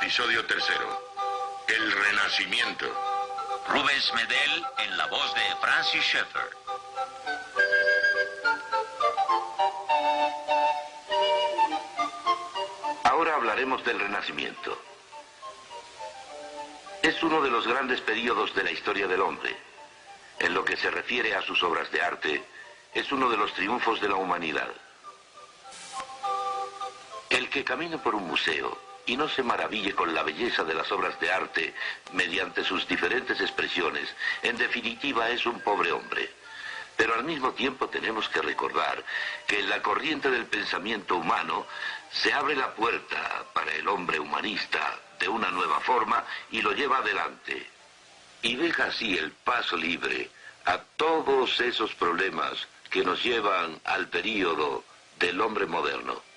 Episodio tercero. El Renacimiento. Rubens Medel en la voz de Francis Schaeffer. Ahora hablaremos del Renacimiento. Es uno de los grandes períodos de la historia del hombre. En lo que se refiere a sus obras de arte, es uno de los triunfos de la humanidad. El que camine por un museo y no se maraville con la belleza de las obras de arte mediante sus diferentes expresiones, en definitiva es un pobre hombre. Pero al mismo tiempo tenemos que recordar que en la corriente del pensamiento humano se abre la puerta para el hombre humanista de una nueva forma y lo lleva adelante. Y deja así el paso libre a todos esos problemas que nos llevan al período del hombre moderno.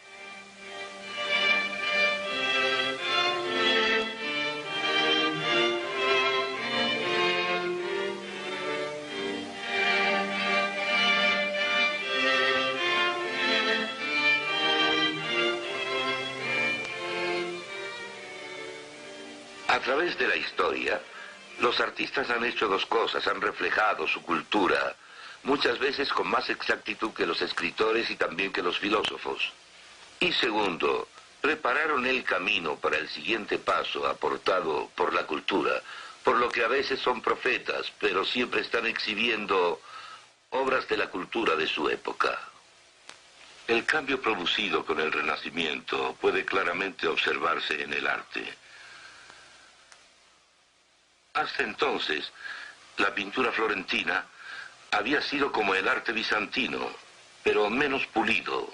A través de la historia, los artistas han hecho dos cosas, han reflejado su cultura, muchas veces con más exactitud que los escritores y también que los filósofos. Y segundo, prepararon el camino para el siguiente paso aportado por la cultura, por lo que a veces son profetas, pero siempre están exhibiendo obras de la cultura de su época. El cambio producido con el Renacimiento puede claramente observarse en el arte. Hasta entonces, la pintura florentina había sido como el arte bizantino, pero menos pulido,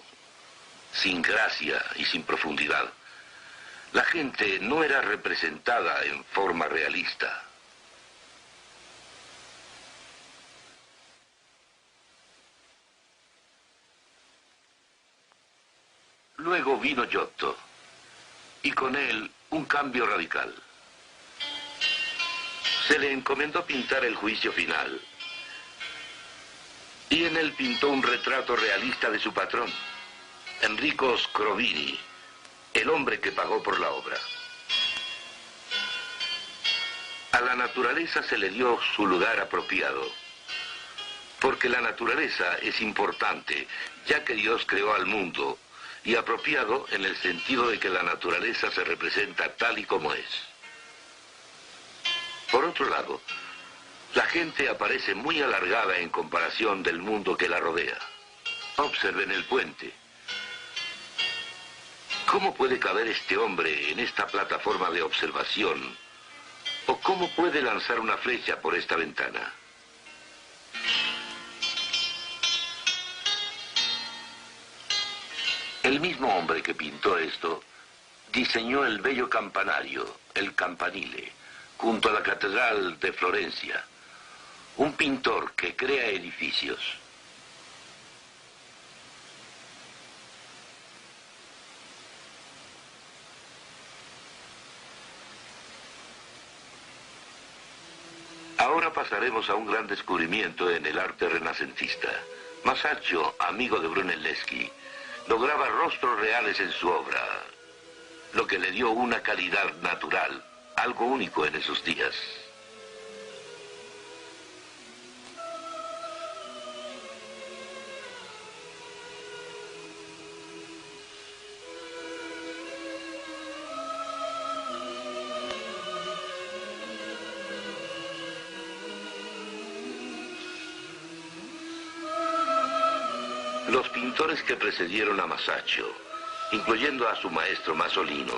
sin gracia y sin profundidad. La gente no era representada en forma realista. Luego vino Giotto, y con él un cambio radical. Se le encomendó pintar el juicio final, y en él pintó un retrato realista de su patrón, Enrico Scrovini, el hombre que pagó por la obra. A la naturaleza se le dio su lugar apropiado, porque la naturaleza es importante, ya que Dios creó al mundo, y apropiado en el sentido de que la naturaleza se representa tal y como es. Por otro lado, la gente aparece muy alargada en comparación del mundo que la rodea. Observen el puente. ¿Cómo puede caber este hombre en esta plataforma de observación? ¿O cómo puede lanzar una flecha por esta ventana? El mismo hombre que pintó esto diseñó el bello campanario, el campanile, junto a la Catedral de Florencia. Un pintor que crea edificios. Ahora pasaremos a un gran descubrimiento en el arte renacentista. Masaccio, amigo de Brunelleschi, lograba rostros reales en su obra, lo que le dio una calidad natural, algo único en esos días. Los pintores que precedieron a Masaccio, incluyendo a su maestro Masolino,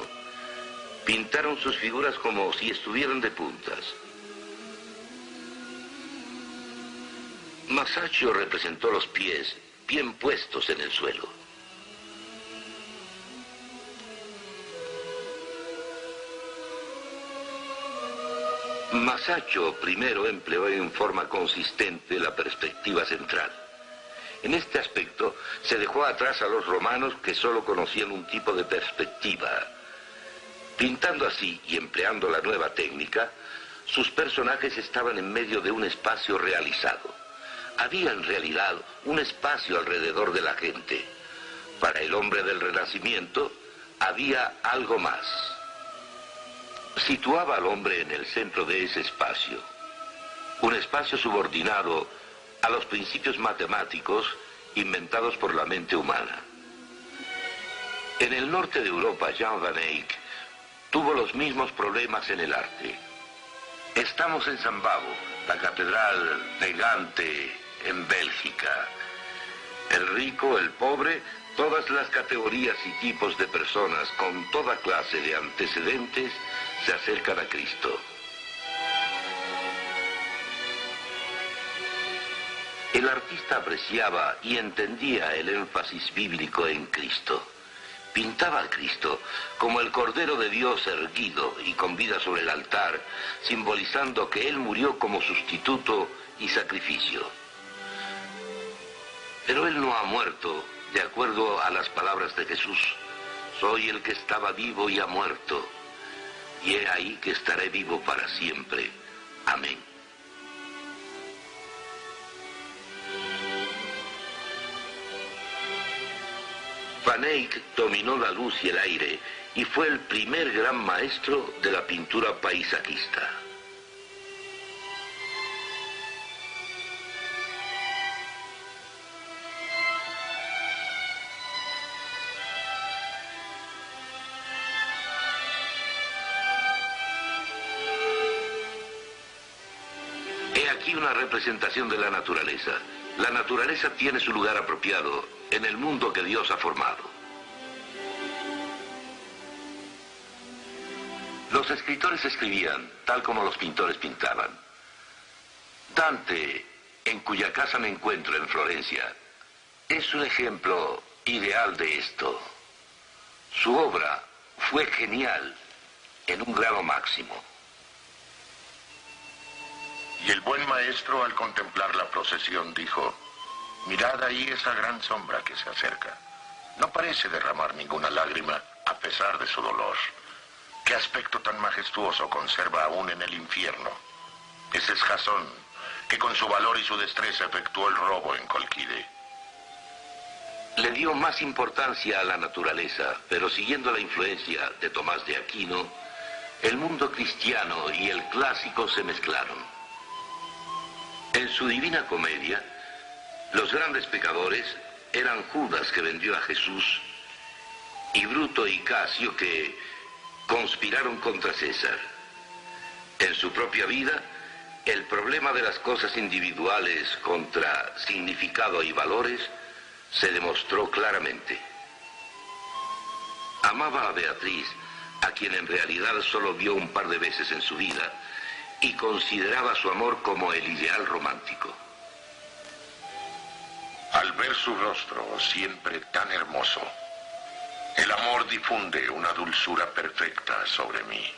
pintaron sus figuras como si estuvieran de puntas. Masaccio representó los pies bien puestos en el suelo. Masaccio primero empleó en forma consistente la perspectiva central. En este aspecto se dejó atrás a los romanos que solo conocían un tipo de perspectiva. Pintando así y empleando la nueva técnica, sus personajes estaban en medio de un espacio realizado. Había en realidad un espacio alrededor de la gente. Para el hombre del Renacimiento había algo más. situaba al hombre en el centro de ese espacio, un espacio subordinado a los principios matemáticos inventados por la mente humana. En el norte de Europa, Jan van Eyck tuvo los mismos problemas en el arte. Estamos en San Bavo, la catedral de Gante, en Bélgica. El rico, el pobre, todas las categorías y tipos de personas con toda clase de antecedentes se acercan a Cristo. El artista apreciaba y entendía el énfasis bíblico en Cristo. Pintaba a Cristo como el Cordero de Dios erguido y con vida sobre el altar, simbolizando que Él murió como sustituto y sacrificio. Pero Él no ha muerto, de acuerdo a las palabras de Jesús. Soy el que estaba vivo y ha muerto, y he ahí que estaré vivo para siempre. Amén. Van Eyck dominó la luz y el aire y fue el primer gran maestro de la pintura paisajista. He aquí una representación de la naturaleza. La naturaleza tiene su lugar apropiado en el mundo que Dios ha formado. Los escritores escribían tal como los pintores pintaban. Dante, en cuya casa me encuentro en Florencia, es un ejemplo ideal de esto. Su obra fue genial en un grado máximo. Y el buen maestro, al contemplar la procesión, dijo: mirad ahí esa gran sombra que se acerca. No parece derramar ninguna lágrima, a pesar de su dolor. ¿Qué aspecto tan majestuoso conserva aún en el infierno? Ese es Jasón, que con su valor y su destreza efectuó el robo en Colquide. Le dio más importancia a la naturaleza, pero siguiendo la influencia de Tomás de Aquino, el mundo cristiano y el clásico se mezclaron. En su Divina Comedia, los grandes pecadores eran Judas, que vendió a Jesús, y Bruto y Casio, que conspiraron contra César. En su propia vida, el problema de las cosas individuales contra significado y valores se demostró claramente. Amaba a Beatriz, a quien en realidad solo vio un par de veces en su vida, y consideraba su amor como el ideal romántico. Al ver su rostro, siempre tan hermoso, el amor difunde una dulzura perfecta sobre mí.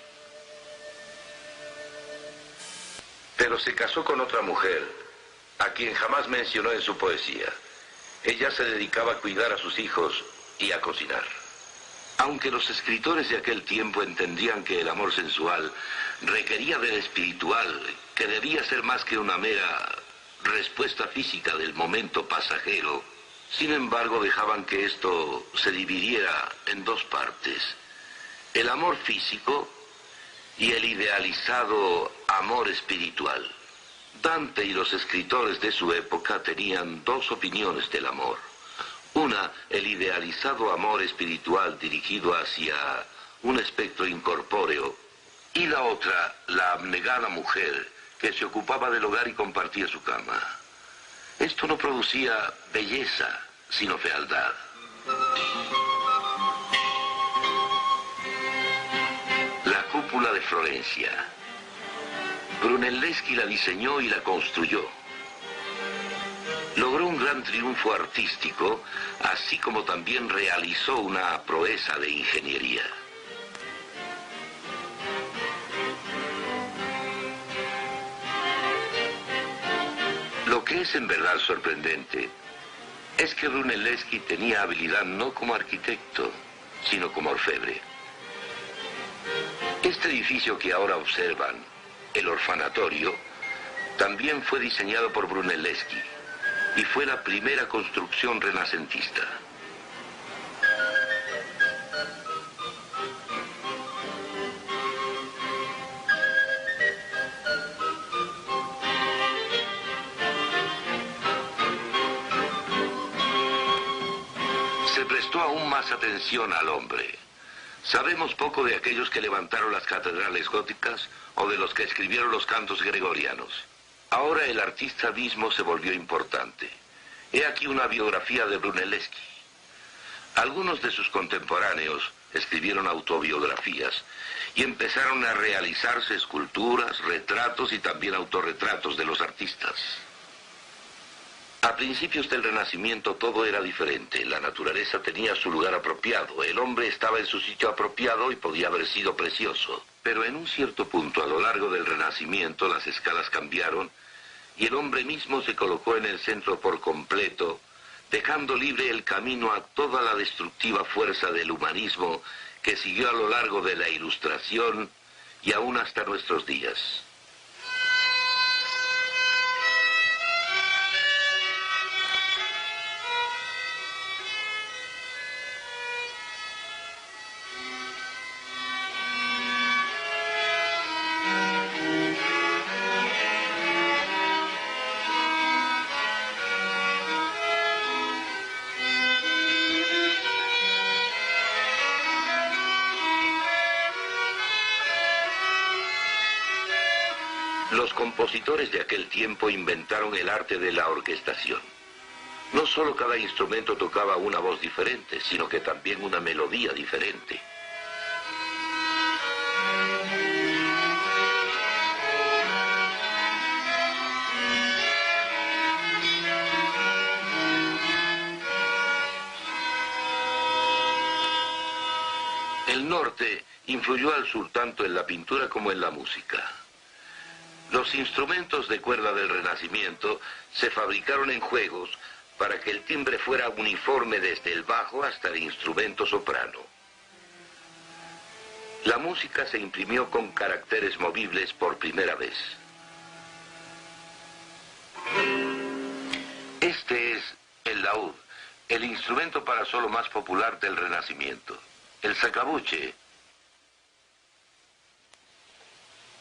Pero se casó con otra mujer, a quien jamás mencionó en su poesía. Ella se dedicaba a cuidar a sus hijos y a cocinar. Aunque los escritores de aquel tiempo entendían que el amor sensual requería del espiritual, que debía ser más que una mera respuesta física del momento pasajero, sin embargo dejaban que esto se dividiera en dos partes: el amor físico y el idealizado amor espiritual. Dante y los escritores de su época tenían dos opiniones del amor. Una, el idealizado amor espiritual dirigido hacia un espectro incorpóreo, y la otra, la abnegada mujer que se ocupaba del hogar y compartía su cama. Esto no producía belleza, sino fealdad. La cúpula de Florencia. Brunelleschi la diseñó y la construyó. Logró un gran triunfo artístico, así como también realizó una proeza de ingeniería. Lo que es en verdad sorprendente es que Brunelleschi tenía habilidad no como arquitecto, sino como orfebre. Este edificio que ahora observan, el orfanatorio, también fue diseñado por Brunelleschi y fue la primera construcción renacentista. aún más atención al hombre. Sabemos poco de aquellos que levantaron las catedrales góticas o de los que escribieron los cantos gregorianos. Ahora el artista mismo se volvió importante. He aquí una biografía de Brunelleschi. Algunos de sus contemporáneos escribieron autobiografías y empezaron a realizarse esculturas, retratos y también autorretratos de los artistas. A principios del Renacimiento todo era diferente. La naturaleza tenía su lugar apropiado. El hombre estaba en su sitio apropiado y podía haber sido precioso. Pero en un cierto punto, a lo largo del Renacimiento, las escalas cambiaron y el hombre mismo se colocó en el centro por completo, dejando libre el camino a toda la destructiva fuerza del humanismo que siguió a lo largo de la Ilustración y aún hasta nuestros días. Los compositores de aquel tiempo inventaron el arte de la orquestación. No solo cada instrumento tocaba una voz diferente, sino que también una melodía diferente. El norte influyó al sur tanto en la pintura como en la música. Los instrumentos de cuerda del Renacimiento se fabricaron en juegos para que el timbre fuera uniforme desde el bajo hasta el instrumento soprano. La música se imprimió con caracteres movibles por primera vez. Este es el laúd, el instrumento para solo más popular del Renacimiento. El sacabuche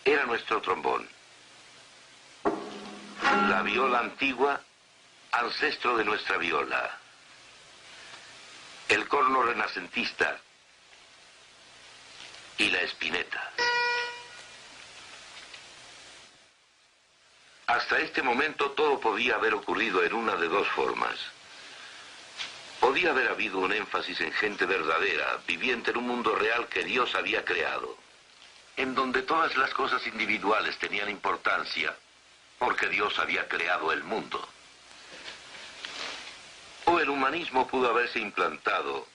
era nuestro trombón. La viola antigua, ancestro de nuestra viola. El corno renacentista y la espineta. Hasta este momento todo podía haber ocurrido en una de dos formas. Podía haber habido un énfasis en gente verdadera, viviente en un mundo real que Dios había creado, en donde todas las cosas individuales tenían importancia, porque Dios había creado el mundo. O el humanismo pudo haberse implantado,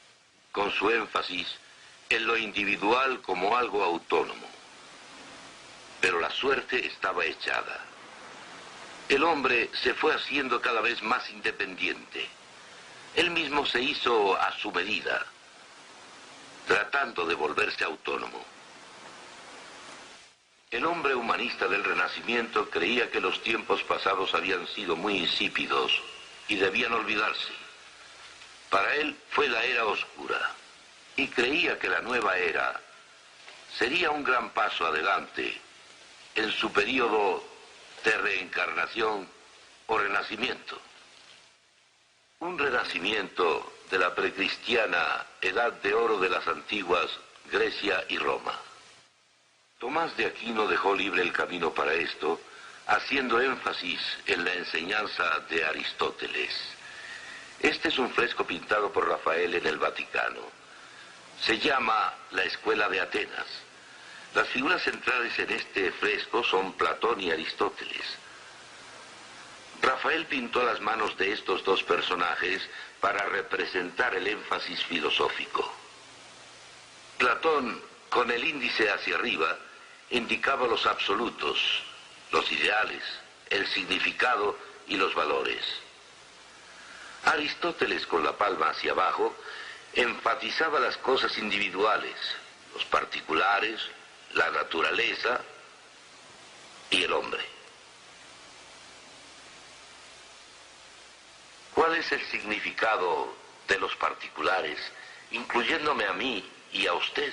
con su énfasis, en lo individual como algo autónomo. Pero la suerte estaba echada. El hombre se fue haciendo cada vez más independiente. Él mismo se hizo a su medida, tratando de volverse autónomo. El hombre humanista del Renacimiento creía que los tiempos pasados habían sido muy insípidos y debían olvidarse. Para él fue la era oscura y creía que la nueva era sería un gran paso adelante en su periodo de reencarnación o renacimiento. Un renacimiento de la precristiana edad de oro de las antiguas Grecia y Roma. Tomás de Aquino dejó libre el camino para esto, haciendo énfasis en la enseñanza de Aristóteles. Este es un fresco pintado por Rafael en el Vaticano. Se llama La Escuela de Atenas. Las figuras centrales en este fresco son Platón y Aristóteles. Rafael pintó las manos de estos dos personajes para representar el énfasis filosófico. Platón, con el índice hacia arriba, indicaba los absolutos, los ideales, el significado y los valores. Aristóteles, con la palma hacia abajo, enfatizaba las cosas individuales, los particulares, la naturaleza y el hombre. ¿Cuál es el significado de los particulares, incluyéndome a mí y a usted,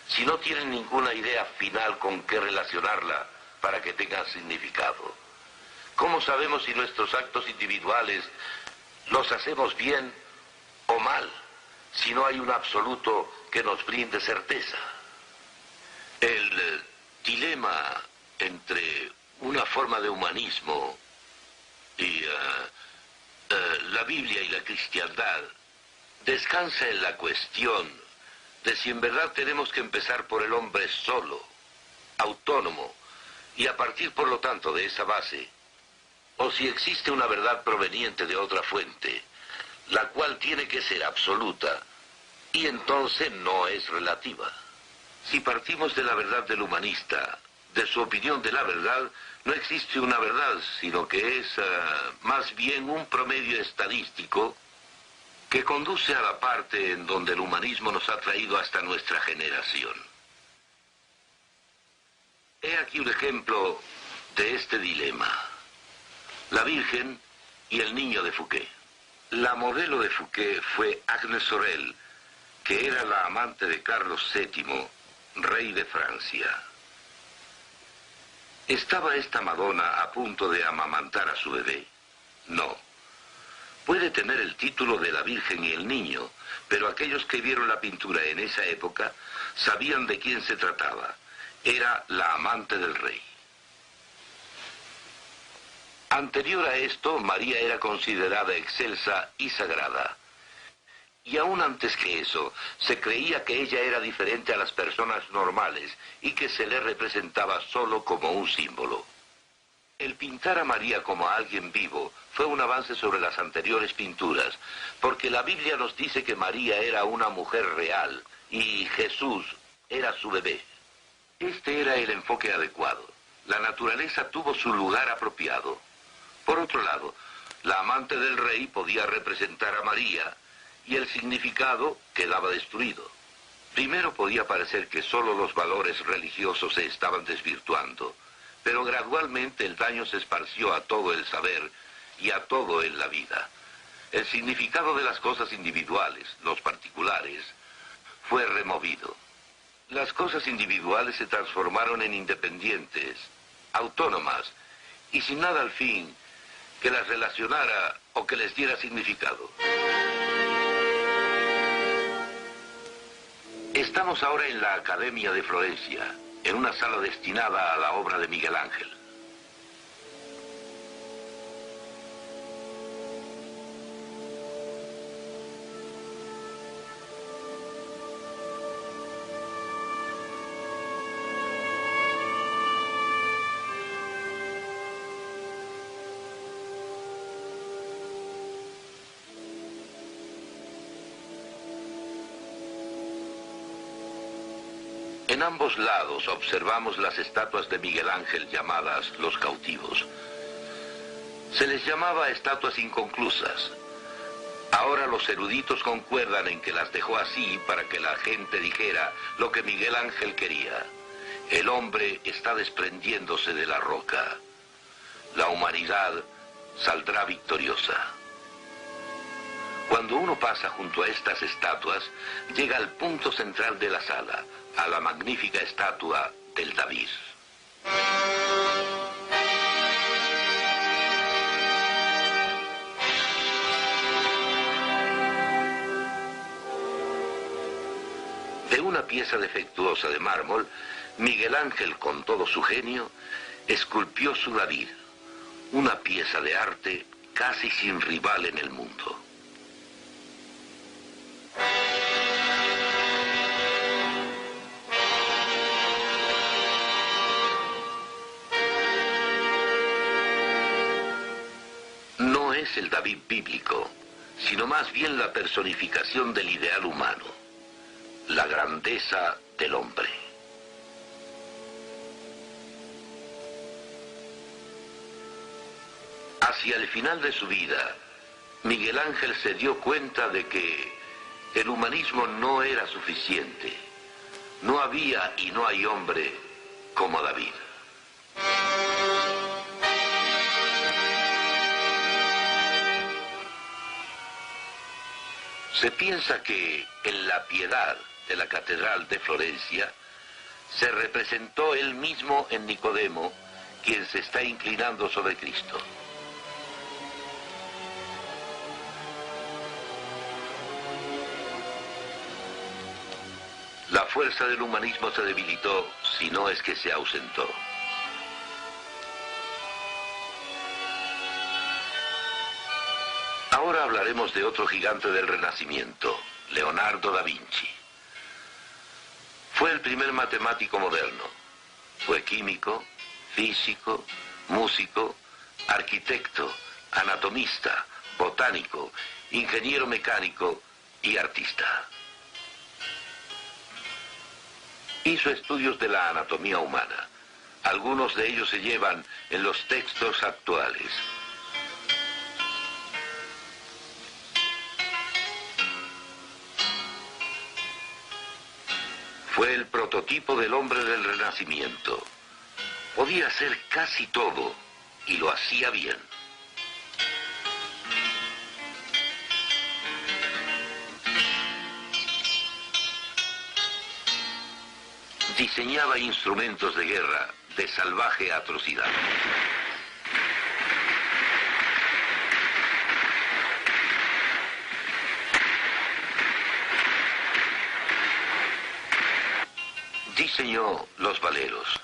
si no tienen ninguna idea final con qué relacionarla para que tenga significado? ¿Cómo sabemos si nuestros actos individuales los hacemos bien o mal? si no hay un absoluto que nos brinde certeza. El dilema entre una forma de humanismo y la Biblia y la cristiandad descansa en la cuestión de si en verdad tenemos que empezar por el hombre solo, autónomo, y a partir por lo tanto de esa base, o si existe una verdad proveniente de otra fuente, la cual tiene que ser absoluta, y entonces no es relativa. Si partimos de la verdad del humanista, de su opinión de la verdad, no existe una verdad, sino que es más bien un promedio estadístico que conduce a la parte en donde el humanismo nos ha traído hasta nuestra generación. He aquí un ejemplo de este dilema: la Virgen y el niño de Fouquet. La modelo de Fouquet fue Agnes Sorel, que era la amante de Carlos VII, rey de Francia. ¿Estaba esta Madonna a punto de amamantar a su bebé? No. Puede tener el título de la Virgen y el niño, pero aquellos que vieron la pintura en esa época sabían de quién se trataba. Era la amante del rey. Anterior a esto, María era considerada excelsa y sagrada. Y aún antes que eso, se creía que ella era diferente a las personas normales y que se le representaba solo como un símbolo. El pintar a María como a alguien vivo fue un avance sobre las anteriores pinturas, porque la Biblia nos dice que María era una mujer real y Jesús era su bebé. Este era el enfoque adecuado. La naturaleza tuvo su lugar apropiado. Por otro lado, la amante del rey podía representar a María, y el significado quedaba destruido. Primero podía parecer que solo los valores religiosos se estaban desvirtuando, pero gradualmente el daño se esparció a todo el saber y a todo en la vida. El significado de las cosas individuales, los particulares, fue removido. Las cosas individuales se transformaron en independientes, autónomas, y sin nada al fin que las relacionara o que les diera significado. Estamos ahora en la Academia de Florencia, en una sala destinada a la obra de Miguel Ángel. En ambos lados observamos las estatuas de Miguel Ángel llamadas Los Cautivos. Se les llamaba estatuas inconclusas. Ahora los eruditos concuerdan en que las dejó así para que la gente dijera lo que Miguel Ángel quería. El hombre está desprendiéndose de la roca. La humanidad saldrá victoriosa. Cuando uno pasa junto a estas estatuas, llega al punto central de la sala, a la magnífica estatua del David. De una pieza defectuosa de mármol, Miguel Ángel, con todo su genio, esculpió su David, una pieza de arte casi sin rival en el mundo. No es el David bíblico, sino más bien la personificación del ideal humano, la grandeza del hombre. Hacia el final de su vida, Miguel Ángel se dio cuenta de que el humanismo no era suficiente. No había y no hay hombre como David. Se piensa que en la Piedad de la Catedral de Florencia se representó él mismo en Nicodemo, quien se está inclinando sobre Cristo. fuerza del humanismo se debilitó, si no es que se ausentó. Ahora hablaremos de otro gigante del Renacimiento, Leonardo da Vinci. Fue el primer matemático moderno. Fue químico, físico, músico, arquitecto, anatomista, botánico, ingeniero mecánico y artista. Hizo estudios de la anatomía humana. Algunos de ellos se llevan en los textos actuales. Fue el prototipo del hombre del Renacimiento. Podía hacer casi todo y lo hacía bien. Diseñaba instrumentos de guerra de salvaje atrocidad. Diseñó los veleros.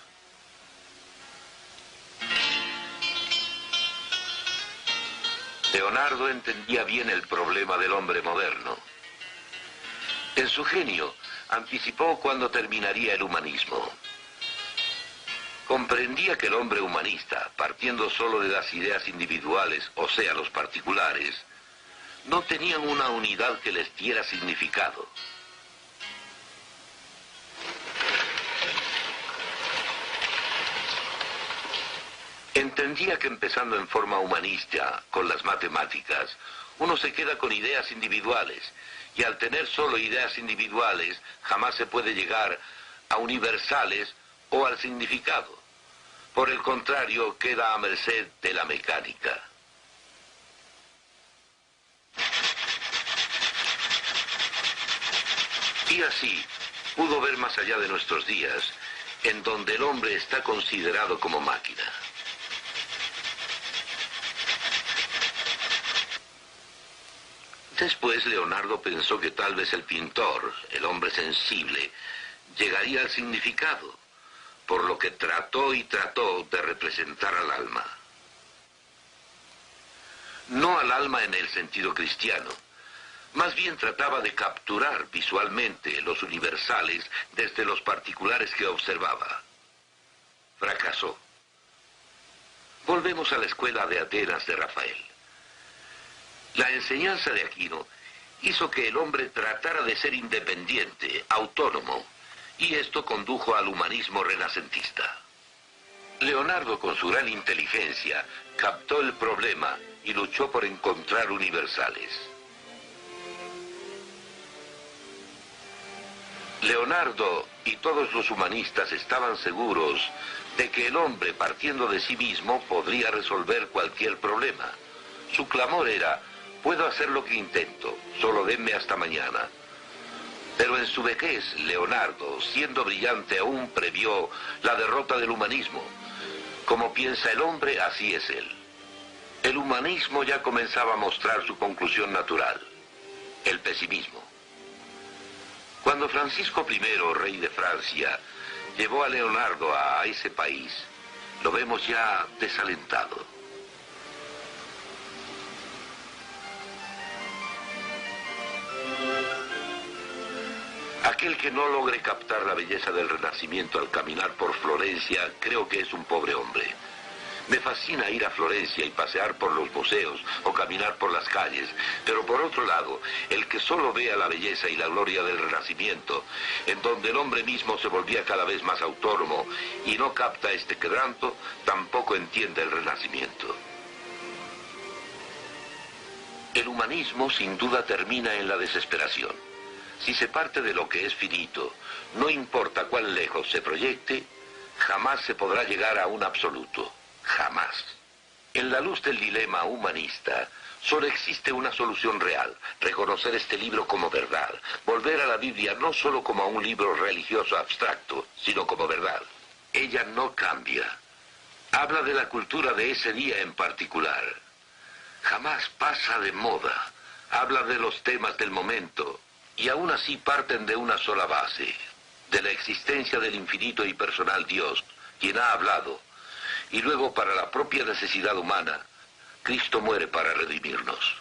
Leonardo entendía bien el problema del hombre moderno. En su genio, anticipó cuándo terminaría el humanismo. Comprendía que el hombre humanista, partiendo solo de las ideas individuales, o sea, los particulares, no tenían una unidad que les diera significado. Entendía que empezando en forma humanista, con las matemáticas, uno se queda con ideas individuales, y al tener solo ideas individuales, jamás se puede llegar a universales o al significado. Por el contrario, queda a merced de la mecánica. Y así, pudo ver más allá de nuestros días, en donde el hombre está considerado como máquina. Después Leonardo pensó que tal vez el pintor, el hombre sensible, llegaría al significado, por lo que trató y trató de representar al alma. No al alma en el sentido cristiano, más bien trataba de capturar visualmente los universales desde los particulares que observaba. Fracasó. Volvemos a la escuela de Atenas de Rafael. La enseñanza de Aquino hizo que el hombre tratara de ser independiente, autónomo, y esto condujo al humanismo renacentista. Leonardo, con su gran inteligencia, captó el problema y luchó por encontrar universales. Leonardo y todos los humanistas estaban seguros de que el hombre, partiendo de sí mismo, podría resolver cualquier problema. Su clamor era: puedo hacer lo que intento, solo denme hasta mañana. Pero en su vejez, Leonardo, siendo brillante, aún previó la derrota del humanismo. Como piensa el hombre, así es él. El humanismo ya comenzaba a mostrar su conclusión natural, el pesimismo. Cuando Francisco I, rey de Francia, llevó a Leonardo a ese país, lo vemos ya desalentado. Aquel que no logre captar la belleza del Renacimiento al caminar por Florencia, creo que es un pobre hombre. Me fascina ir a Florencia y pasear por los museos o caminar por las calles, pero por otro lado, el que solo vea la belleza y la gloria del Renacimiento, en donde el hombre mismo se volvía cada vez más autónomo y no capta este quebranto, tampoco entiende el Renacimiento. El humanismo sin duda termina en la desesperación. Si se parte de lo que es finito, no importa cuán lejos se proyecte, jamás se podrá llegar a un absoluto. Jamás. En la luz del dilema humanista, solo existe una solución real: reconocer este libro como verdad, volver a la Biblia no solo como a un libro religioso abstracto, sino como verdad. Ella no cambia. Habla de la cultura de ese día en particular. Jamás pasa de moda. Habla de los temas del momento, y aún así parten de una sola base: de la existencia del infinito y personal Dios, quien ha hablado, y luego para la propia necesidad humana, Cristo muere para redimirnos.